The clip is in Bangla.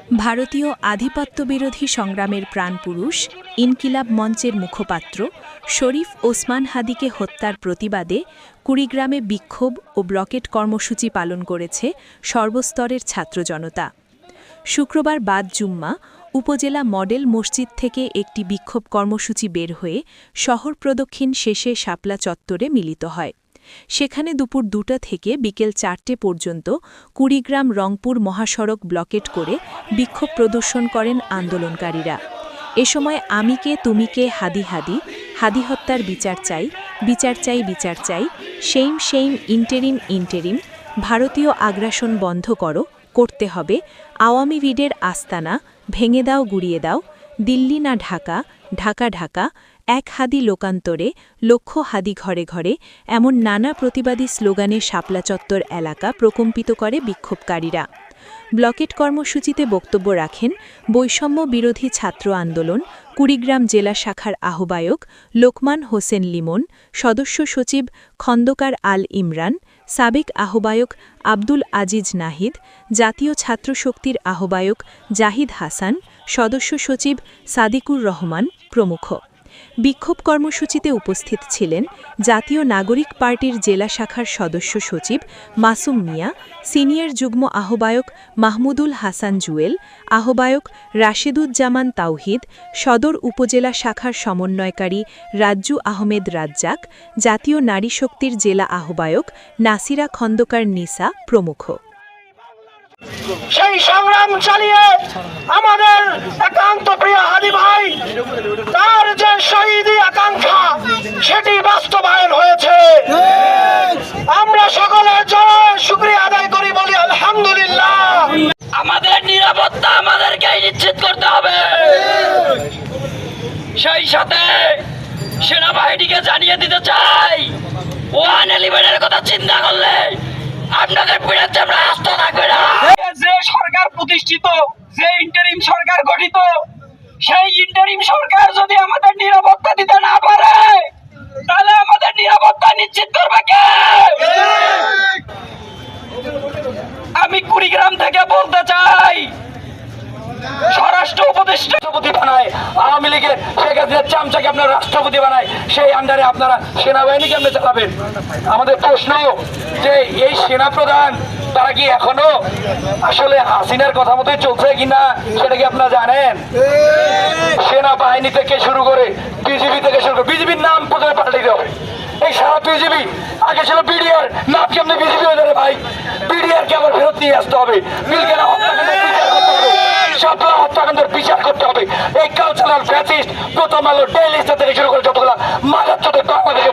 ভারতীয় আধিপত্যবিরোধী সংগ্রামের প্রাণপুরুষ ইনকিলাব মঞ্চের মুখপাত্র শরীফ ওসমান হাদিকে হত্যার প্রতিবাদে কুড়িগ্রামে বিক্ষোভ ও ব্লকেট কর্মসূচি পালন করেছে সর্বস্তরের ছাত্র জনতা। শুক্রবার বাদ জুম্মা উপজেলা মডেল মসজিদ থেকে একটি বিক্ষোভ কর্মসূচি বের হয়ে শহর প্রদক্ষিণ শেষে শাপলা চত্বরে মিলিত হয়। সেখানে দুপুর ২টা থেকে বিকেল ৪টে পর্যন্ত কুড়িগ্রাম রংপুর মহাসড়ক ব্লকেট করে বিক্ষোভ প্রদর্শন করেন আন্দোলনকারীরা। এ সময় আমি কে তুমি কে হাদি হাদি, হাদি হত্যার বিচার চাই, বিচার চাই, বিচার চাই, সেইম সেইম, ইন্টেরিম ইন্টেরিম, ভারতীয় আগ্রাসন বন্ধ করো, করতে হবে, আওয়ামী লীগের আস্তানা ভেঙে দাও, গুড়িয়ে দাও, দিল্লি না ঢাকা, ঢাকা ঢাকা, এক হাদি লোকান্তরে, লক্ষ হাদি ঘরে ঘরে, এমন নানা প্রতিবাদী স্লোগানে শাপলা চত্বর এলাকা প্রকম্পিত করে বিক্ষোভকারীরা। ব্লকেট কর্মসূচিতে বক্তব্য রাখেন বৈষম্য বিরোধী ছাত্র আন্দোলন কুড়িগ্রাম জেলা শাখার আহ্বায়ক লোকমান হোসেন লিমন, সদস্য সচিব খন্দকার আল ইমরান, সাবেক আহ্বায়ক আব্দুল আজিজ নাহিদ, জাতীয় ছাত্র শক্তির আহ্বায়ক জাহিদ হাসান, সদস্য সচিব সাদিকুর রহমান প্রমুখ। বিক্ষোভ কর্মসূচিতে উপস্থিত ছিলেন জাতীয় নাগরিক পার্টির জেলা শাখার সদস্য সচিব মাসুম মিয়া, সিনিয়র যুগ্ম আহ্বায়ক মাহমুদুল হাসান জুয়েল, আহ্বায়ক রাশেদুজ্জামান তাওহিদ, সদর উপজেলা শাখার সমন্বয়কারী রাজ্জু আহমেদ রাজ্জাক, জাতীয় নারী শক্তির জেলা আহ্বায়ক নাসিরা খন্দকার নিসা প্রমুখ। সেই সংগ্রাম চালিয়ে আমাদের একান্ত প্রিয় হাদি ভাই তার যে শহীদি আকাঙ্ক্ষা সেটি বাস্তবায়ন হয়েছে। আমরা সকলের জন্য শুকরিয়া আদায় করি, বলি আলহামদুলিল্লাহ। আমাদের নিরাপত্তা আমাদেরকে নিশ্চিত করতে হবে। সেই সাথে সেনাবাহিনীকে জানিয়ে দিতে চাই, 111-এর কথা চিন্তা করলে আপনাদের বিরুদ্ধে আমরা আস্থা থাকবে না। যে সরকার প্রতিষ্ঠিত, যে ইন্টারিম সরকার গঠিত, সেই ইন্টারিম সরকার যদি আমাদের নিরাপত্তা দিতে না পারে তাহলে আমাদের নিরাপত্তা নিশ্চিত করবে কে? আমি কুড়িগ্রাম থেকে বলতে চাই, স্বরাষ্ট্র উপদেষ্টা রাষ্ট্রপতি বানায়, আওয়ামী লীগের শেখ হাসিনার চামচাকে আপনারা রাষ্ট্রপতি বানায়, সেই আন্ডারে আপনারা সেনাবাহিনী কেমনে চালাবেন? আমাদের প্রশ্ন যে এই সেনাপ্রধান তারা কি এখনো আসলে হাসিনার কথা মতোই চলছে কিনা সেটা কি আপনারা জানেন? সেনাবাহিনী থেকে শুরু করে বিজিবি থেকে শুরু করে বিজিবির নাম প্রথমে পাল্টে দিতে হবে। এই সারা বিজিবি আগে ছিল বিডিআর, নাম কেমনি বিজিবি হয়ে যাবে ভাই? বিডিআর কে আবার ফেরত নিয়ে আসতে হবে, মিলকেনা হত্যাকাণ্ডের বিচার করতে হবে, শাপলা হত্যাকাণ্ডের বিচার করতে হবে। এই কালচারাল ফ্যাসিস্ট প্রথম আলো ডেইলি স্টার থেকে শুরু করে যতগুলা মাদার চোখে বাংলাদেশে